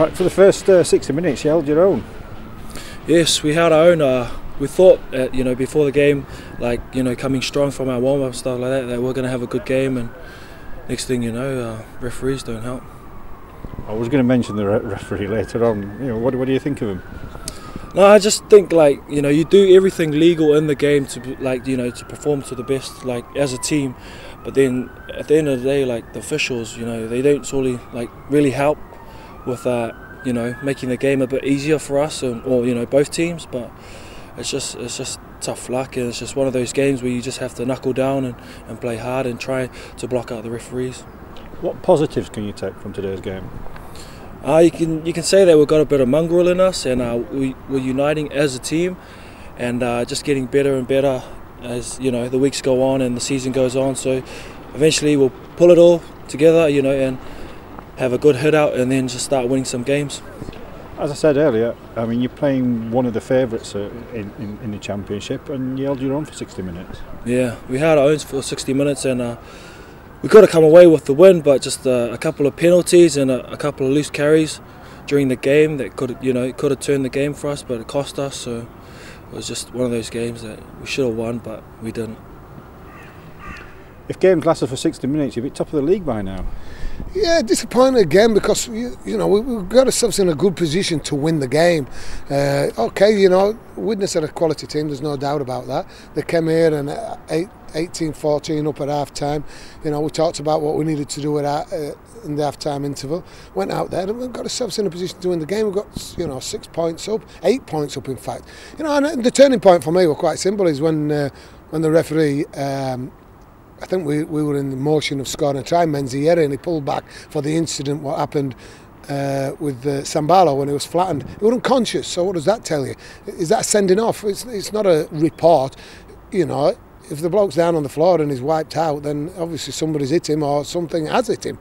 Right, for the first 60 minutes, you held your own. Yes, we held our own. We thought, before the game, coming strong from our warm-up stuff like that we're going to have a good game. And next thing you know, referees don't help. I was going to mention the referee later on. What do you think of him? No, I just think you do everything legal in the game to to perform to the best as a team, but then at the end of the day, the officials, they don't really help with making the game a bit easier for us or both teams. But it's just tough luck, and it's just one of those games where you just have to knuckle down and play hard and try to block out the referees. What positives can you take from today's game? You can say that we've got a bit of mongrel in us, and we're uniting as a team, and just getting better and better as the weeks go on and the season goes on. So eventually we'll pull it all together, and have a good hit out, and then just start winning some games. As I said earlier, you're playing one of the favourites in the championship, and you held your own for 60 minutes. Yeah, we had our own for 60 minutes, and we could have come away with the win, but just a couple of penalties and a couple of loose carries during the game that could have turned the game for us, but it cost us. So it was just one of those games that we should have won, but we didn't. If games lasted for 60 minutes, you'd be top of the league by now. Yeah, disappointed again because we've got ourselves in a good position to win the game. Widnes are a quality team. There's no doubt about that. They came here and 18-14 up at half time. We talked about what we needed to do in the half time interval. Went out there and we've got ourselves in a position to win the game. We've got 6 points up, 8 points up in fact. And the turning point for me was quite simple. Is when the referee. I think we were in the motion of scoring a try, Menziere, and he pulled back for the incident what happened with Sambalo when he was flattened. He was unconscious, so what does that tell you? Is that sending off? It's not a report. If the bloke's down on the floor and he's wiped out, then obviously somebody's hit him or something has hit him.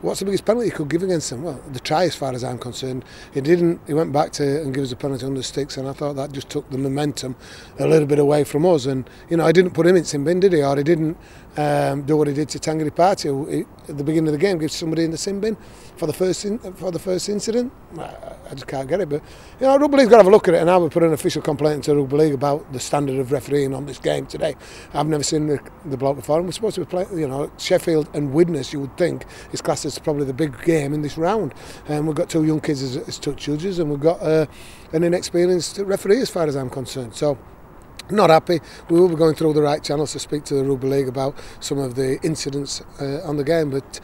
What's the biggest penalty you could give against him? Well, the try, as far as I'm concerned. He didn't. He went back and gave us a penalty on the sticks, and I thought that just took the momentum a little bit away from us. And I didn't put him in sin bin, did he? Or he didn't do what he did to Tangiri Party at the beginning of the game, give somebody in the sin bin for the first incident. I just can't get it. But Rugby League's got to have a look at it, and I would put an official complaint into Rugby League about the standard of refereeing on this game today. I've never seen the bloke before, and we're supposed to be playing. Sheffield and Widnes, you would think, is classed as probably the big game in this round. And we've got two young kids as touch judges, and we've got an inexperienced referee, as far as I'm concerned. So. Not happy. We will be going through the right channels to speak to the Rugby League about some of the incidents on the game. But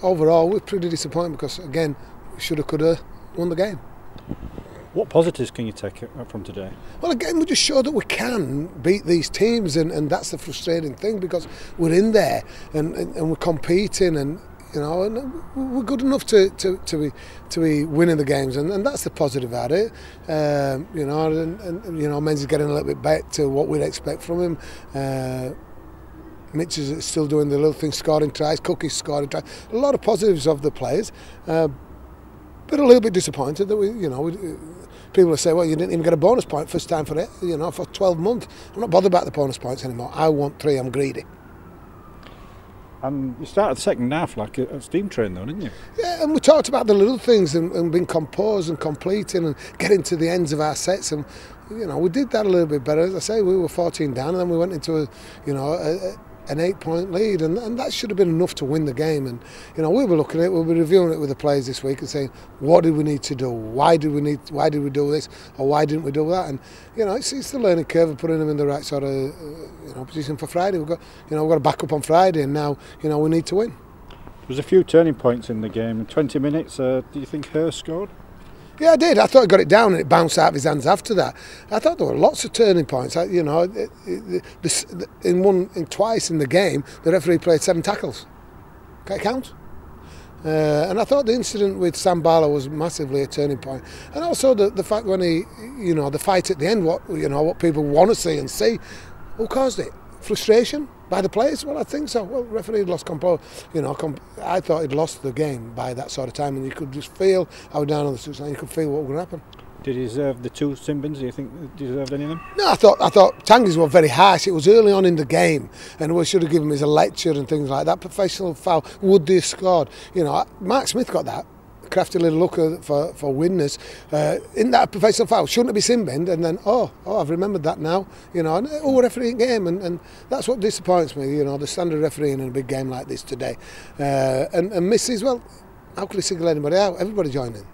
overall, we're pretty disappointed because again, we could have won the game. What positives can you take from today? Well, again, we just showed that we can beat these teams, and that's the frustrating thing because we're in there and we're competing and. And we're good enough to be winning the games, and that's the positive at it. Menz is getting a little bit back to what we'd expect from him. Mitch is still doing the little things, scoring tries. Cookie's scoring tries. A lot of positives of the players, but a little bit disappointed that people will say, well, you didn't even get a bonus point first time for it. For 12 months. I'm not bothered about the bonus points anymore. I want 3. I'm greedy. And you started the second half like a steam train though, didn't you? Yeah, and we talked about the little things and being composed and completing and getting to the ends of our sets, and we did that a little bit better. As I say, we were 14 down and then we went into an 8-point lead, and that should have been enough to win the game. And we'll be looking at it, we'll be reviewing it with the players this week and saying, what did we need to do? Why did we do this, or why didn't we do that? And it's the learning curve of putting them in the right sort of position for Friday. We've got to back up on Friday, and now we need to win. There was a few turning points in the game. In 20 minutes, do you think Hurst scored? Yeah, I did. I thought he got it down and it bounced out of his hands after that. I thought there were lots of turning points. Twice in the game, the referee played 7 tackles. Can it count? And I thought the incident with Sambalo was massively a turning point. And also the fact when the fight at the end, what people want to see and see, who caused it? Frustration by the players? Well, I think so. Well, the referee had lost control. I thought he'd lost the game by that sort of time, and you could just feel how down on the touchline. You could feel what was going to happen. Did he deserve the 2 sin bins? Do you think he deserved any of them? No, I thought Tangi's were very harsh. It was early on in the game, and we should have given him as a lecture and things like that. Professional foul. Would they have scored? Mark Smith got that. crafty little look for Widnes. In that professional foul, shouldn't it be sin binned? And then, I've remembered that now. You know, and refereeing game, and that's what disappoints me. You know, the standard refereeing in a big game like this today, and misses. Well, how could he single anybody out? Everybody joined in.